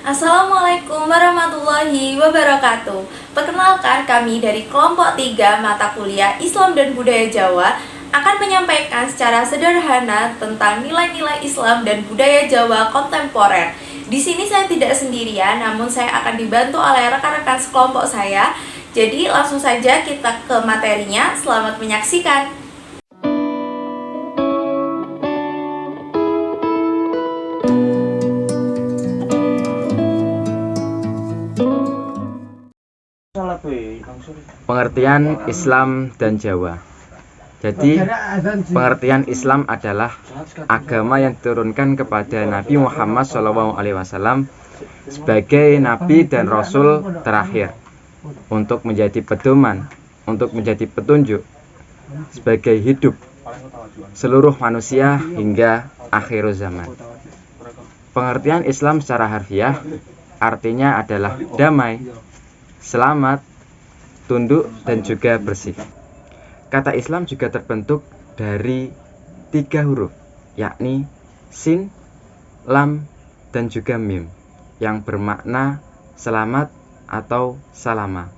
Assalamualaikum warahmatullahi wabarakatuh. Perkenalkan, kami dari kelompok 3 mata kuliah Islam dan Budaya Jawa akan menyampaikan secara sederhana tentang nilai-nilai Islam dan budaya Jawa kontemporer. Di sini saya tidak sendirian, namun saya akan dibantu oleh rekan-rekan sekelompok saya. Jadi langsung saja kita ke materinya. Selamat menyaksikan. Pengertian Islam dan Jawa. Jadi, pengertian Islam adalah agama yang diturunkan kepada Nabi Muhammad SAW sebagai Nabi dan Rasul terakhir untuk menjadi pedoman, untuk menjadi petunjuk sebagai hidup seluruh manusia hingga akhir zaman. Pengertian Islam secara harfiah artinya adalah damai, selamat, tunduk, dan juga bersih. Kata Islam juga terbentuk dari 3 huruf, yakni sin, lam, dan juga mim, yang bermakna selamat atau salama.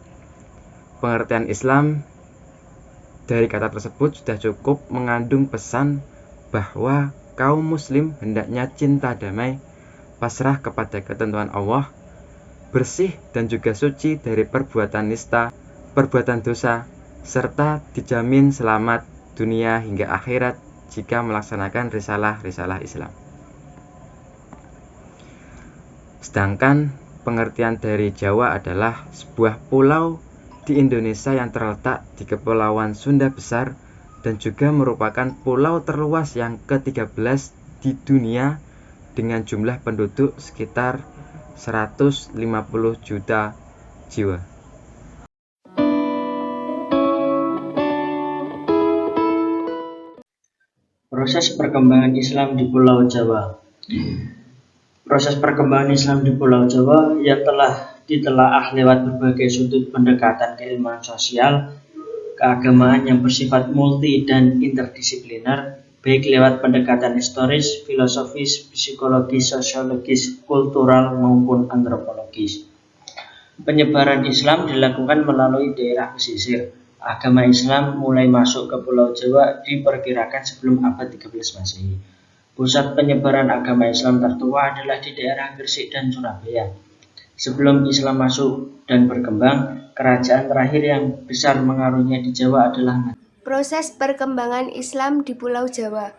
Pengertian Islam dari kata tersebut sudah cukup mengandung pesan bahwa kaum muslim hendaknya cinta damai, pasrah kepada ketentuan Allah, bersih dan juga suci dari perbuatan nista, perbuatan dosa, serta dijamin selamat dunia hingga akhirat jika melaksanakan risalah-risalah Islam. Sedangkan pengertian dari Jawa adalah sebuah pulau di Indonesia yang terletak di Kepulauan Sunda Besar dan juga merupakan pulau terluas yang ke-13 di dunia dengan jumlah penduduk sekitar 150 juta jiwa. Proses perkembangan Islam di Pulau Jawa. Proses perkembangan Islam di Pulau Jawa yang telah ditelaah lewat berbagai sudut pendekatan keilmuan sosial, keagamaan yang bersifat multi dan interdisipliner, baik lewat pendekatan historis, filosofis, psikologis, sosiologis, kultural, maupun antropologis. Penyebaran Islam dilakukan melalui daerah pesisir. Agama Islam mulai masuk ke Pulau Jawa diperkirakan sebelum abad 13 Masehi. Pusat penyebaran agama Islam tertua adalah di daerah Gresik dan Surabaya. Sebelum Islam masuk dan berkembang, kerajaan terakhir yang besar mengaruhnya di Jawa adalah Proses perkembangan Islam di Pulau Jawa.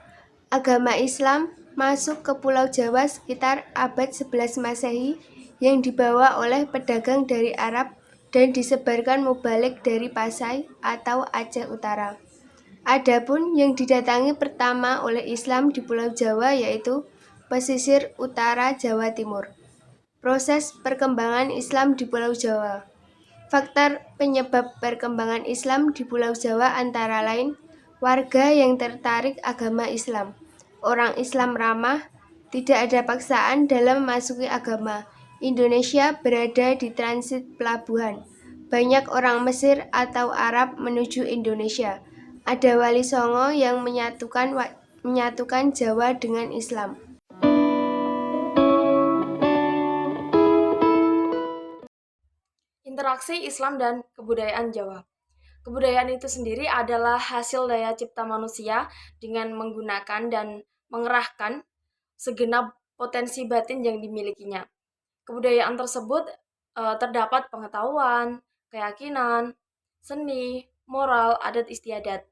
Agama Islam masuk ke Pulau Jawa sekitar abad 11 Masehi yang dibawa oleh pedagang dari Arab dan disebarkan mubalik dari Pasai atau Aceh Utara. Adapun yang didatangi pertama oleh Islam di Pulau Jawa yaitu pesisir utara Jawa Timur. Proses perkembangan Islam di Pulau Jawa. Faktor penyebab perkembangan Islam di Pulau Jawa antara lain warga yang tertarik agama Islam, orang Islam ramah, tidak ada paksaan dalam memasuki agama. Indonesia berada di transit pelabuhan. Banyak orang Mesir atau Arab menuju Indonesia. Ada Wali Songo yang menyatukan Jawa dengan Islam. Interaksi Islam dan kebudayaan Jawa. Kebudayaan itu sendiri adalah hasil daya cipta manusia dengan menggunakan dan mengerahkan segenap potensi batin yang dimilikinya. Kebudayaan tersebut terdapat pengetahuan, keyakinan, seni, moral, adat istiadat.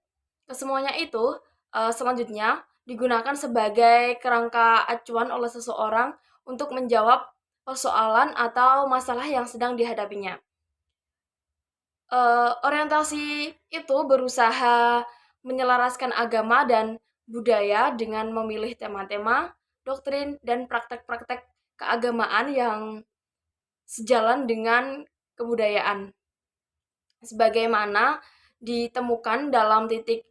Kesemuanya itu selanjutnya digunakan sebagai kerangka acuan oleh seseorang untuk menjawab persoalan atau masalah yang sedang dihadapinya. Orientasi itu berusaha menyelaraskan agama dan budaya dengan memilih tema-tema, doktrin, dan praktek-praktek keagamaan yang sejalan dengan kebudayaan. Sebagaimana ditemukan dalam titik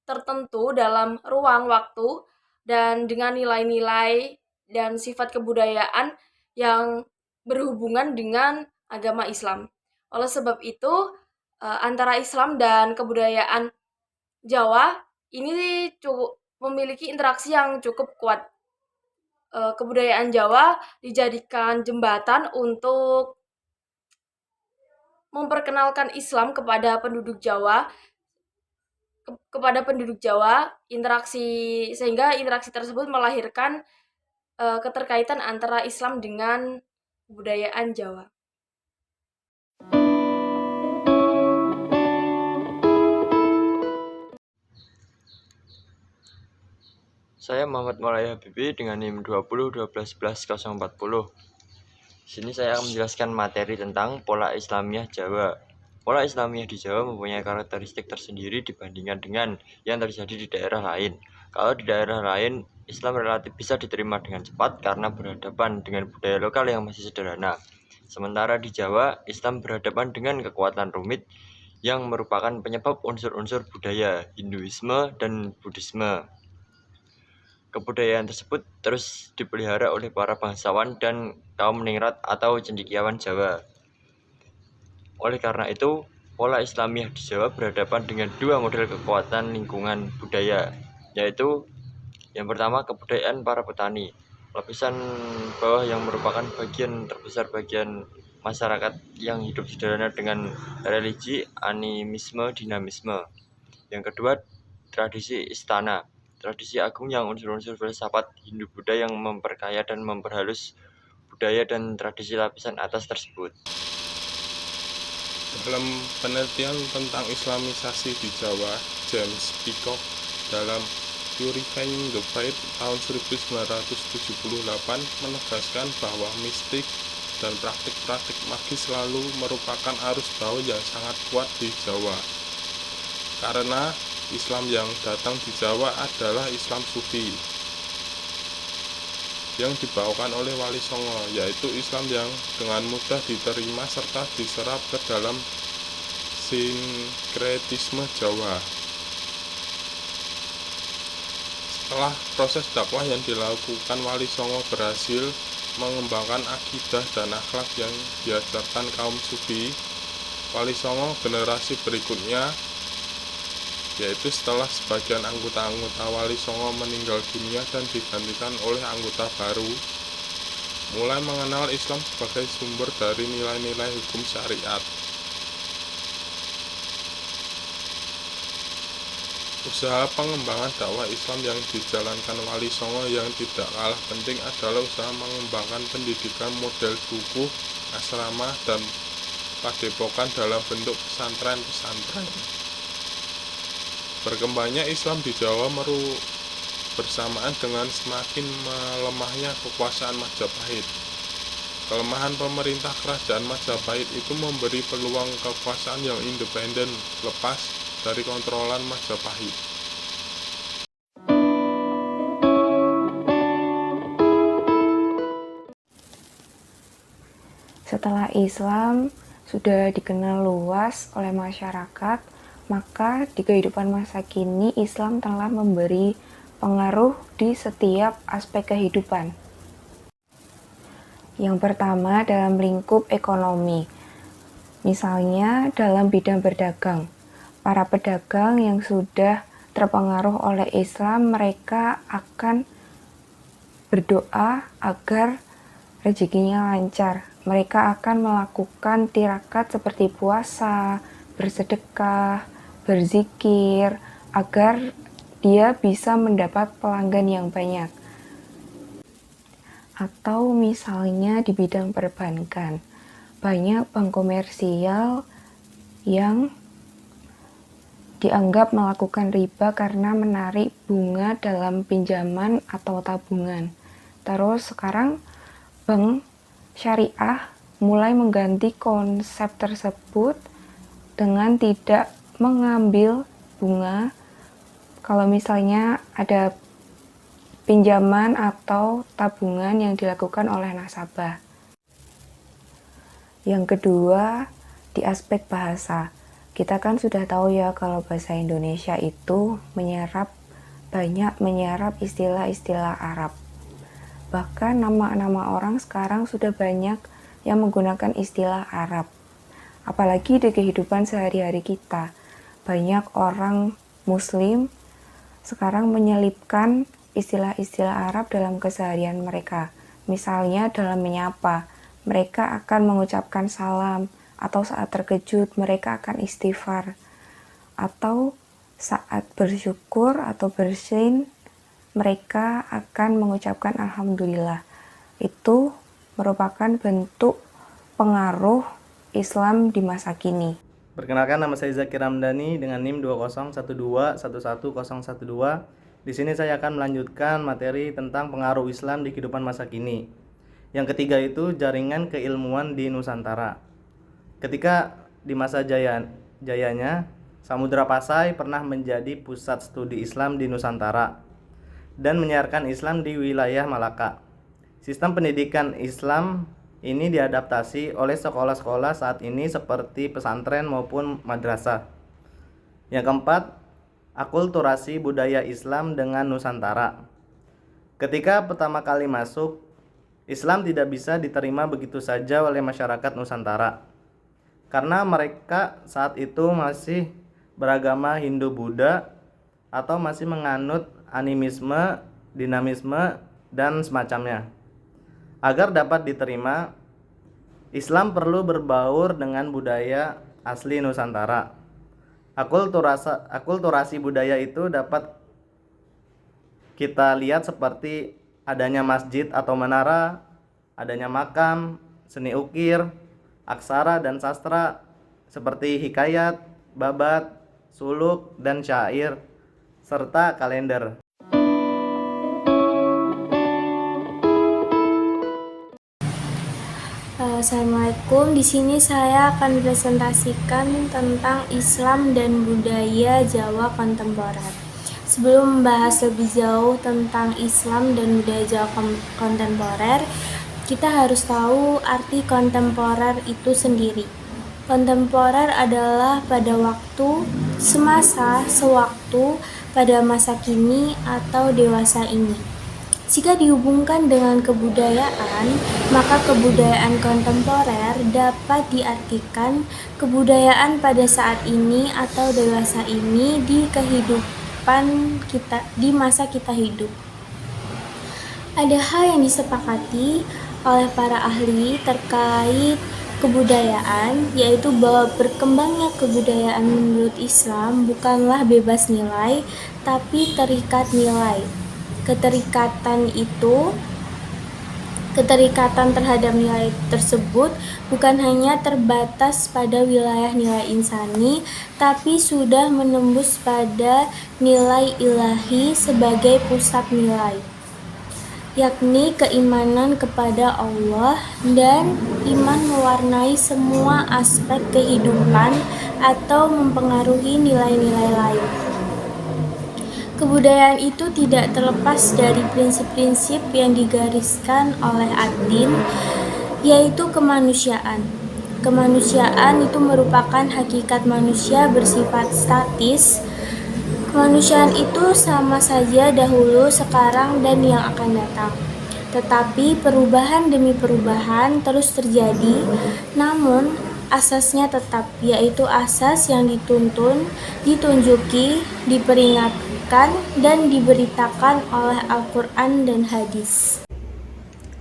tertentu dalam ruang waktu dan dengan nilai-nilai dan sifat kebudayaan yang berhubungan dengan agama Islam. Oleh sebab itu, antara Islam dan kebudayaan Jawa ini cukup memiliki interaksi yang cukup kuat. kebudayaan Jawa dijadikan jembatan untuk memperkenalkan Islam kepada penduduk Jawa, sehingga interaksi tersebut melahirkan keterkaitan antara Islam dengan kebudayaan Jawa. Saya Muhammad Maulaya Habibi dengan NIM 2012111040. Sini saya akan menjelaskan materi tentang pola Islamiyah Jawa. Pola Islamiyah di Jawa mempunyai karakteristik tersendiri dibandingkan dengan yang terjadi di daerah lain. Kalau di daerah lain, Islam relatif bisa diterima dengan cepat karena berhadapan dengan budaya lokal yang masih sederhana. Sementara di Jawa, Islam berhadapan dengan kekuatan rumit yang merupakan penyebab unsur-unsur budaya Hinduisme dan Buddhisme. Kebudayaan tersebut terus dipelihara oleh para bangsawan dan kaum ningrat atau cendekiawan Jawa. Oleh karena itu, pola Islamiyah di Jawa berhadapan dengan dua model kekuatan lingkungan budaya, yaitu yang pertama kebudayaan para petani, lapisan bawah yang merupakan bagian terbesar bagian masyarakat yang hidup sederhana dengan religi, animisme, dinamisme. Yang kedua, tradisi istana, tradisi agung yang unsur-unsur filsafat Hindu-Buddha yang memperkaya dan memperhalus budaya dan tradisi lapisan atas tersebut. Dalam penelitian tentang Islamisasi di Jawa, James Peacock dalam Purifying the Faith tahun 1978 menegaskan bahwa mistik dan praktik-praktik magis selalu merupakan arus bawah yang sangat kuat di Jawa. Karena Islam yang datang di Jawa adalah Islam Sufi yang dibawakan oleh Wali Songo, yaitu Islam yang dengan mudah diterima serta diserap ke dalam sinkretisme Jawa. Setelah proses dakwah yang dilakukan Wali Songo berhasil mengembangkan akidah dan akhlak yang diajarkan kaum Sufi, Wali Songo generasi berikutnya, yaitu setelah sebagian anggota-anggota Wali Songo meninggal dunia dan digantikan oleh anggota baru, mulai mengenal Islam sebagai sumber dari nilai-nilai hukum syariat. Usaha pengembangan dakwah Islam yang dijalankan Wali Songo yang tidak kalah penting adalah usaha mengembangkan pendidikan model dukuh, asrama, dan padepokan dalam bentuk pesantren-pesantren. Berkembangnya Islam di Jawa bersamaan dengan semakin melemahnya kekuasaan Majapahit. Kelemahan pemerintah kerajaan Majapahit itu memberi peluang kekuasaan yang independen lepas dari kontrolan Majapahit. Setelah Islam sudah dikenal luas oleh masyarakat, maka di kehidupan masa kini Islam telah memberi pengaruh di setiap aspek kehidupan. Yang pertama dalam lingkup ekonomi, misalnya dalam bidang berdagang. Para pedagang yang sudah terpengaruh oleh Islam, mereka akan berdoa agar rezekinya lancar. Mereka akan melakukan tirakat seperti puasa, bersedekah, berzikir, agar dia bisa mendapat pelanggan yang banyak. Atau misalnya di bidang perbankan, banyak bank komersial yang dianggap melakukan riba karena menarik bunga dalam pinjaman atau tabungan. Terus sekarang bank syariah mulai mengganti konsep tersebut dengan tidak mengambil bunga kalau misalnya ada pinjaman atau tabungan yang dilakukan oleh nasabah. Yang kedua, di aspek bahasa. Kita kan sudah tahu ya kalau bahasa Indonesia itu banyak menyerap istilah-istilah Arab. Bahkan nama-nama orang sekarang sudah banyak yang menggunakan istilah Arab. Apalagi di kehidupan sehari-hari kita. Banyak orang Muslim sekarang menyelipkan istilah-istilah Arab dalam keseharian mereka. Misalnya dalam menyapa, mereka akan mengucapkan salam, atau saat terkejut mereka akan istighfar, atau saat bersyukur atau bersin mereka akan mengucapkan alhamdulillah. Itu merupakan bentuk pengaruh Islam di masa kini. Perkenalkan, nama saya Zakir Ramdhani dengan NIM 20121111012. Di sini saya akan melanjutkan materi tentang pengaruh Islam di kehidupan masa kini. Yang ketiga itu jaringan keilmuan di Nusantara. Ketika di masa jayanya, Samudra Pasai pernah menjadi pusat studi Islam di Nusantara dan menyiarkan Islam di wilayah Malaka. Sistem pendidikan Islam ini diadaptasi oleh sekolah-sekolah saat ini seperti pesantren maupun madrasah. Yang keempat, akulturasi budaya Islam dengan Nusantara. Ketika pertama kali masuk, Islam tidak bisa diterima begitu saja oleh masyarakat Nusantara, karena mereka saat itu masih beragama Hindu-Buddha atau masih menganut animisme, dinamisme, dan semacamnya. Agar dapat diterima, Islam perlu berbaur dengan budaya asli Nusantara. Akulturasi budaya itu dapat kita lihat seperti adanya masjid atau menara, adanya makam, seni ukir, aksara dan sastra seperti hikayat, babat, suluk, dan syair, serta kalender. Assalamualaikum. Di sini saya akan presentasikan tentang Islam dan budaya Jawa kontemporer. Sebelum membahas lebih jauh tentang Islam dan budaya Jawa kontemporer, kita harus tahu arti kontemporer itu sendiri. Kontemporer adalah pada waktu, semasa, sewaktu, pada masa kini atau dewasa ini. Jika dihubungkan dengan kebudayaan, maka kebudayaan kontemporer dapat diartikan kebudayaan pada saat ini atau dewasa ini di kehidupan kita, di masa kita hidup. Ada hal yang disepakati oleh para ahli terkait kebudayaan, yaitu bahwa berkembangnya kebudayaan menurut Islam bukanlah bebas nilai, tapi terikat nilai. Keterikatan terhadap nilai tersebut bukan hanya terbatas pada wilayah nilai insani, tapi sudah menembus pada nilai ilahi sebagai pusat nilai, yakni keimanan kepada Allah, dan iman mewarnai semua aspek kehidupan atau mempengaruhi nilai-nilai lain. Kebudayaan itu tidak terlepas dari prinsip-prinsip yang digariskan oleh ad-din, yaitu kemanusiaan. Kemanusiaan itu merupakan hakikat manusia bersifat statis. Kemanusiaan itu sama saja dahulu, sekarang, dan yang akan datang. Tetapi perubahan demi perubahan terus terjadi, namun asasnya tetap, yaitu asas yang dituntun, ditunjuki, diperingatkan, dan diberitakan oleh Al-Quran dan hadis.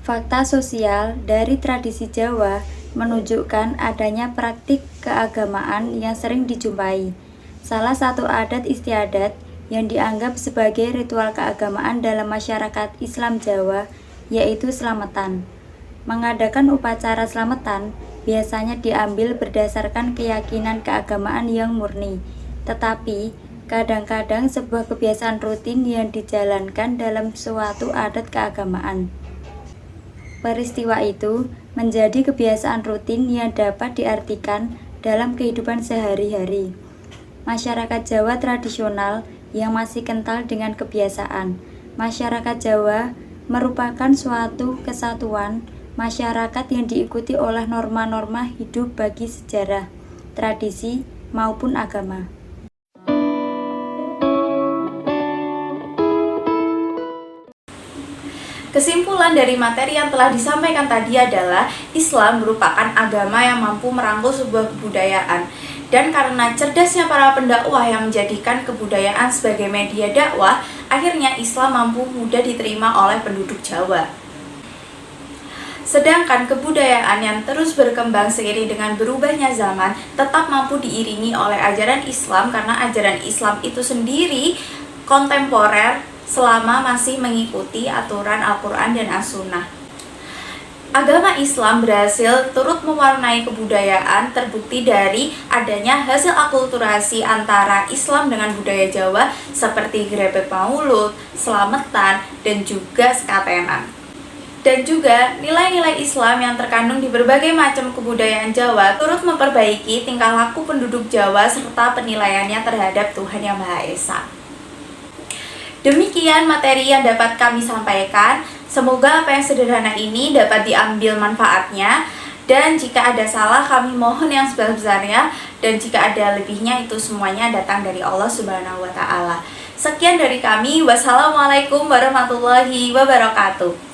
Fakta sosial dari tradisi Jawa menunjukkan adanya praktik keagamaan yang sering dijumpai. Salah satu adat istiadat yang dianggap sebagai ritual keagamaan dalam masyarakat Islam Jawa yaitu selamatan. Mengadakan upacara selamatan biasanya diambil berdasarkan keyakinan keagamaan yang murni, tetapi kadang-kadang sebuah kebiasaan rutin yang dijalankan dalam suatu adat keagamaan. Peristiwa itu menjadi kebiasaan rutin yang dapat diartikan dalam kehidupan sehari-hari. Masyarakat Jawa tradisional yang masih kental dengan kebiasaan. Masyarakat Jawa merupakan suatu kesatuan masyarakat yang diikuti oleh norma-norma hidup bagi sejarah, tradisi, maupun agama. Kesimpulan dari materi yang telah disampaikan tadi adalah Islam merupakan agama yang mampu merangkul sebuah kebudayaan. Dan karena cerdasnya para pendakwah yang menjadikan kebudayaan sebagai media dakwah, akhirnya Islam mampu mudah diterima oleh penduduk Jawa. Sedangkan kebudayaan yang terus berkembang seiring dengan berubahnya zaman tetap mampu diiringi oleh ajaran Islam, karena ajaran Islam itu sendiri kontemporer selama masih mengikuti aturan Al-Quran dan As-Sunnah. Agama Islam berhasil turut mewarnai kebudayaan, terbukti dari adanya hasil akulturasi antara Islam dengan budaya Jawa seperti grebek maulud, slametan, dan juga sekatenan. Dan juga nilai-nilai Islam yang terkandung di berbagai macam kebudayaan Jawa turut memperbaiki tingkah laku penduduk Jawa serta penilaiannya terhadap Tuhan Yang Maha Esa. Demikian materi yang dapat kami sampaikan. Semoga apa yang sederhana ini dapat diambil manfaatnya, dan jika ada salah kami mohon yang sebesar-besarnya, dan jika ada lebihnya itu semuanya datang dari Allah Subhanahu wa Ta'ala. Sekian dari kami. Wassalamualaikum warahmatullahi wabarakatuh.